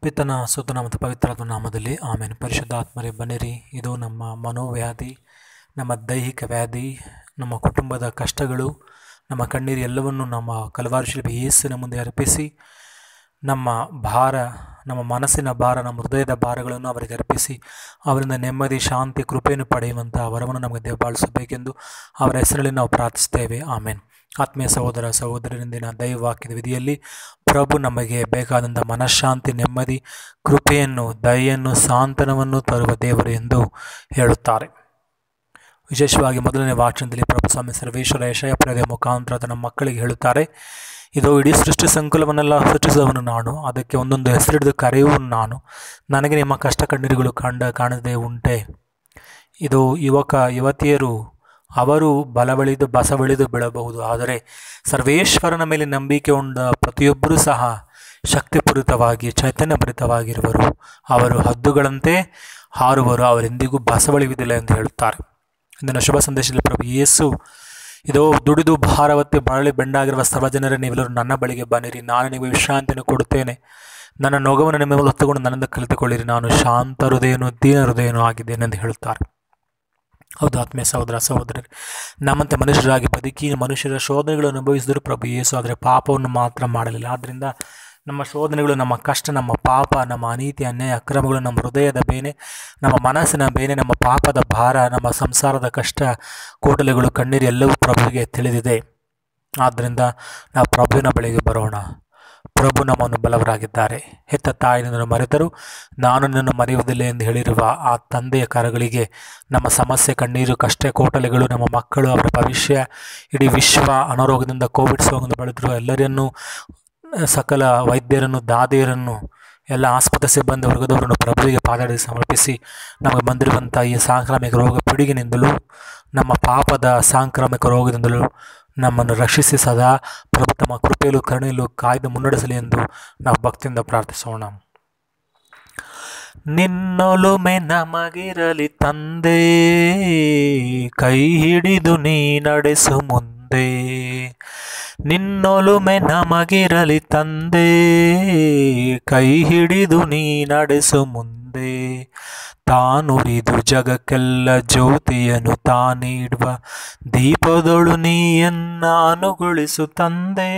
ಪಿತನ ಸುತನ ಮತ್ತು ಪವಿತ್ರಾತ್ಮ ನಾಮದಲ್ಲಿ ಆಮೇಲೆ ಪರಿಶುದ್ಧಾತ್ಮರೇ ಬನ್ನಿರಿ. ಇದು ನಮ್ಮ ಮನೋವ್ಯಾಧಿ, ನಮ್ಮ ದೈಹಿಕ ವ್ಯಾಧಿ, ನಮ್ಮ ಕುಟುಂಬದ ಕಷ್ಟಗಳು, ನಮ್ಮ ಕಣ್ಣೀರು ಎಲ್ಲವನ್ನು ನಮ್ಮ ಕಲ್ವಾರಿ ಶಿಲುಬೆ ಯೇಸುವಿನ ಮುಂದೆ ಅರ್ಪಿಸಿ ನಮ್ಮ ಭಾರ, ನಮ್ಮ ಮನಸ್ಸಿನ ಭಾರ, ನಮ್ಮ ಹೃದಯದ ಭಾರಗಳನ್ನು ಅವರಿಗೆ ಅರ್ಪಿಸಿ ಅವರಿಂದ ನೆಮ್ಮದಿ, ಶಾಂತಿ, ಕೃಪೆಯನ್ನು ಪಡೆಯುವಂಥ ವರವನ್ನು ನಮಗೆ ದಯಪಾಲಿಸಬೇಕೆಂದು ಅವರ ಹೆಸರಲ್ಲಿ ನಾವು ಪ್ರಾರ್ಥಿಸ್ತೇವೆ. ಆಮೇನ್. ಆತ್ಮೀಯ ಸಹೋದರ ಸಹೋದರರಿಂದಿನ ದೈವವಾಕ್ಯದ ವಿಧಿಯಲ್ಲಿ ಪ್ರಭು ನಮಗೆ ಬೇಕಾದಂಥ ಮನಃಶಾಂತಿ, ನೆಮ್ಮದಿ, ಕೃಪೆಯನ್ನು, ದಯೆಯನ್ನು, ಸಾಂತ್ವನವನ್ನು ತರುವ ದೇವರು ಎಂದು ಹೇಳುತ್ತಾರೆ. ವಿಶೇಷವಾಗಿ ಮೊದಲನೇ ವಾಕ್ಯದಲ್ಲಿ ಪ್ರಭು ಸ್ವಾಮಿ ಸರ್ವೇಶ್ವರ ಯೆಶಾಯ ಪ್ರವಾದಿಯ ಮುಖಾಂತರ ತನ್ನ ಮಕ್ಕಳಿಗೆ ಹೇಳುತ್ತಾರೆ, ಇದು ಇಡೀ ಸೃಷ್ಟಿ ಸಂಕುಲವನ್ನೆಲ್ಲ ಸೃಷ್ಟಿಸಿದವನು ನಾನು, ಅದಕ್ಕೆ ಒಂದೊಂದು ಹೆಸರಿಡಿದು ಕರೆಯುವನು ನಾನು, ನನಗೆ ನಿಮ್ಮ ಕಷ್ಟ ಕಣ್ಣೀರುಗಳು ಕಾಣದೇ ಉಂಟೆ. ಇದು ಯುವಕ ಯುವತಿಯರು ಅವರು ಬಲವಳಿದು ಬಸವಳಿದು ಬೀಳಬಹುದು, ಆದರೆ ಸರ್ವೇಶ್ವರನ ಮೇಲೆ ನಂಬಿಕೆ ಉಂಡ ಪ್ರತಿಯೊಬ್ಬರೂ ಸಹ ಶಕ್ತಿಪೂರಿತವಾಗಿ ಚೈತನ್ಯಭರಿತವಾಗಿರುವರು. ಅವರು ಹದ್ದುಗಳಂತೆ ಹಾರುವರು, ಅವರೆಂದಿಗೂ ಬಸವಳಿಯುವುದಿಲ್ಲ ಎಂದು ಹೇಳುತ್ತಾರೆ. ಇಂದಿನ ಶುಭ ಸಂದೇಶದಲ್ಲಿ ಪ್ರಭು ಯೇಸು, ಇದೋ ದುಡಿದು ಭಾರವತ್ತೆ ಬಳಲಿ ಬೆಂಡಾಗಿರುವ ಸರ್ವಜನರೇ, ನೀವೆಲ್ಲರೂ ನನ್ನ ಬಳಿಗೆ ಬನ್ನಿರಿ, ನಾನು ನಿಮಗೆ ವಿಶ್ರಾಂತಿಯನ್ನು ಕೊಡುತ್ತೇನೆ. ನನ್ನ ನೊಗವನ್ನು ನಿಮ್ಮ ಮೇಲೆ ಹೊತ್ತುಕೊಂಡು ನನ್ನಿಂದ ಕಲಿತುಕೊಳ್ಳಿರಿ, ನಾನು ಶಾಂತ ಹೃದಯನು ದೀನ ಹೃದಯನೂ ಆಗಿದ್ದೇನೆ ಎಂದು ಹೇಳುತ್ತಾರೆ. ಹೌದು ಆತ್ಮೀಯ ಸಹೋದರ ಸಹೋದರರೇ, ನಮ್ಮಂತೆ ಮನುಷ್ಯರಾಗಿ ಬದುಕಿ ಮನುಷ್ಯರ ಶೋಧನೆಗಳನ್ನು ಅನುಭವಿಸಿದರು ಪ್ರಭು ಯೇಸು, ಆದರೆ ಪಾಪವನ್ನು ಮಾತ್ರ ಮಾಡಲಿಲ್ಲ. ಆದ್ದರಿಂದ ನಮ್ಮ ಶೋಧನೆಗಳು, ನಮ್ಮ ಕಷ್ಟ, ನಮ್ಮ ಪಾಪ, ನಮ್ಮ ಅನೀತಿ, ಅನ್ಯಾಯ, ಅಕ್ರಮಗಳು, ನಮ್ಮ ಹೃದಯದ ಬೇನೆ, ನಮ್ಮ ಮನಸ್ಸಿನ ಬೇನೆ, ನಮ್ಮ ಪಾಪದ ಭಾರ, ನಮ್ಮ ಸಂಸಾರದ ಕಷ್ಟ, ಕೋಟಲೆಗಳು, ಕಣ್ಣೀರು ಎಲ್ಲವೂ ಪ್ರಭುವಿಗೆ ತಿಳಿದಿದೆ. ಆದ್ದರಿಂದ ನಾವು ಪ್ರಭುವಿನ ಬಳಿಗೆ ಬರೋಣ. ಪ್ರಭು ನಮ್ಮನ್ನು ಬಲವರಾಗಿದ್ದಾರೆ. ಹೆತ್ತ ತಾಯಿನನ್ನು ಮರೆತರು ನಾನು ನಿನ್ನನ್ನು ಮರೆಯುವುದಿಲ್ಲ ಎಂದು ಹೇಳಿರುವ ಆ ತಂದೆಯ ಕರಗಳಿಗೆ ನಮ್ಮ ಸಮಸ್ಯೆ, ಕಣ್ಣೀರು, ಕಷ್ಟ, ಕೋಟಲೆಗಳು, ನಮ್ಮ ಮಕ್ಕಳು, ಅವರ ಭವಿಷ್ಯ, ಇಡೀ ವಿಶ್ವ ಅನಾರೋಗ್ಯದಿಂದ ಕೋವಿಡ್ ಸೋಂಕಿನಿಂದ ಬಳಲಿರುವ ಎಲ್ಲರನ್ನೂ, ಸಕಲ ವೈದ್ಯರನ್ನು, ದಾದಿಯರನ್ನು, ಎಲ್ಲ ಆಸ್ಪತ್ರೆ ಸಿಬ್ಬಂದಿ ವರ್ಗದವರನ್ನು ಪ್ರಭುವಿಗೆ ಪಾದಾಡಿ ಸಮರ್ಪಿಸಿ ನಮಗೆ ಬಂದಿರುವಂಥ ಈ ಸಾಂಕ್ರಾಮಿಕ ರೋಗ ಪಿಡುಗಿನಿಂದಲೂ, ನಮ್ಮ ಪಾಪದ ಸಾಂಕ್ರಾಮಿಕ ರೋಗದಿಂದಲೂ ನಮ್ಮನ್ನು ರಕ್ಷಿಸಿ ಸದಾ ಪ್ರಭು ತಮ್ಮ ಕೃಪೆಯಲ್ಲೂ ಕರುಣೆಯಲ್ಲೂ ಕಾಯ್ದು ಮುನ್ನಡೆಸಲಿ ಎಂದು ನಾವು ಭಕ್ತಿಯಿಂದ ಪ್ರಾರ್ಥಿಸೋಣ. ನಿನ್ನೊಲುಮೆ ನಮಗಿರಲಿ ತಂದೆ, ಕೈ ಹಿಡಿದು ನೀ ನಡೆಸು ಮುಂದೆ. ನಿನ್ನೊಲುಮೆ ನಮಗಿರಲಿ ತಂದೆ, ಕೈ ಹಿಡಿದು ನೀ ನಡೆಸು ಮುಂದೆ. ತಾನುರಿದು ಜಗಕ್ಕೆಲ್ಲ ಜ್ಯೋತಿಯನ್ನು ತಾನೀಡುವ ದೀಪದೊಳು ನೀಯನ್ನಾನುಗೊಳಿಸು ತಂದೆ.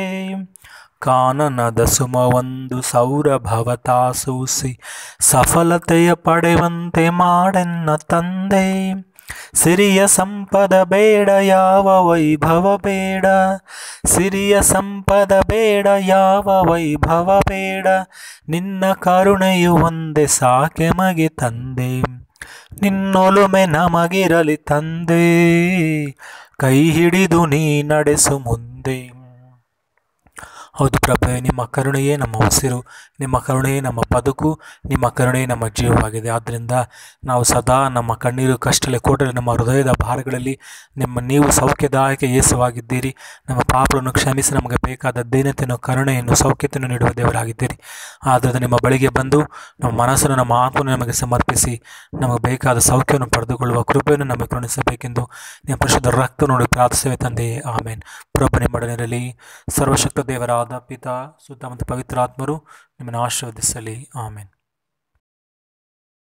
ಕಾನನದ ಸುಮವೊಂದು ಸೌರಭವ ತಾಸೂಸಿ ಸಫಲತೆಯ ಪಡೆಯುವಂತೆ ಮಾಡೆನ್ನ ತಂದೆ. ಸಿರಿಯ ಸಂಪದ ಬೇಡ, ಯಾವ ವೈಭವ ಬೇಡ, ಸಿರಿಯ ಸಂಪದ ಬೇಡ, ಯಾವ ವೈಭವ ಬೇಡ, ನಿನ್ನ ಕರುಣೆಯು ಒಂದೇ ಸಾಕೆ ಮಗೆ ತಂದೆ. ನಿನ್ನೊಲುಮೆ ನಮಗಿರಲಿ ತಂದೆ, ಕೈ ಹಿಡಿದು ನೀ ನಡೆಸು ಮುಂದೆ. ಹೌದು ಪ್ರಭುವೇ, ನಿಮ್ಮ ಕರುಣೆಯೇ ನಮ್ಮ ಉಸಿರು, ನಿಮ್ಮ ಕರುಣೆಯೇ ನಮ್ಮ ಬದುಕು, ನಿಮ್ಮ ಕರುಣೆಯೇ ನಮ್ಮ ಜೀವವಾಗಿದೆ. ಆದ್ದರಿಂದ ನಾವು ಸದಾ ನಮ್ಮ ಕಣ್ಣೀರು, ಕಷ್ಟಲೆ, ಕೋಟಲೆ, ನಮ್ಮ ಹೃದಯದ ಭಾರಗಳಲ್ಲಿ ನೀವು ಸೌಖ್ಯದಾಯಕ ಯೇಸುವಾಗಿದ್ದೀರಿ. ನಮ್ಮ ಪಾಪಗಳನ್ನು ಕ್ಷಮಿಸಿ ನಮಗೆ ಬೇಕಾದ ದೀನತೆಯನ್ನು, ಕರುಣೆಯನ್ನು, ಸೌಖ್ಯತೆಯನ್ನು ನೀಡುವ ದೇವರಾಗಿದ್ದೀರಿ. ಆದ್ದರಿಂದ ನಿಮ್ಮ ಬಳಿಗೆ ಬಂದು ನಮ್ಮ ಮನಸ್ಸನ್ನು, ನಮ್ಮ ಆತ್ಮವನ್ನು ನಮಗೆ ಸಮರ್ಪಿಸಿ ನಮಗೆ ಬೇಕಾದ ಸೌಖ್ಯವನ್ನು ಪಡೆದುಕೊಳ್ಳುವ ಕೃಪೆಯನ್ನು ನಮಗೆ ಕರುಣಿಸಬೇಕೆಂದು ನಿಮ್ಮ ಪರಿಶುದ್ಧ ರಕ್ತ ನೋಡಿ ಪ್ರಾರ್ಥಿಸುವೆ ತಂದೆಯೇ. ಆಮೇನ್. ಪ್ರಭು ನಿಮ್ಮೊಡನಿರಲಿ. ಸರ್ವಶಕ್ತ ದೇವರಾದ ಪಿತಾ, ಸುತ್ತ ಮತ್ತು ಪವಿತ್ರಾತ್ಮರು ನಿಮ್ಮನ್ನು ಆಶೀರ್ವದಿಸಲಿ. ಆಮೇನ್.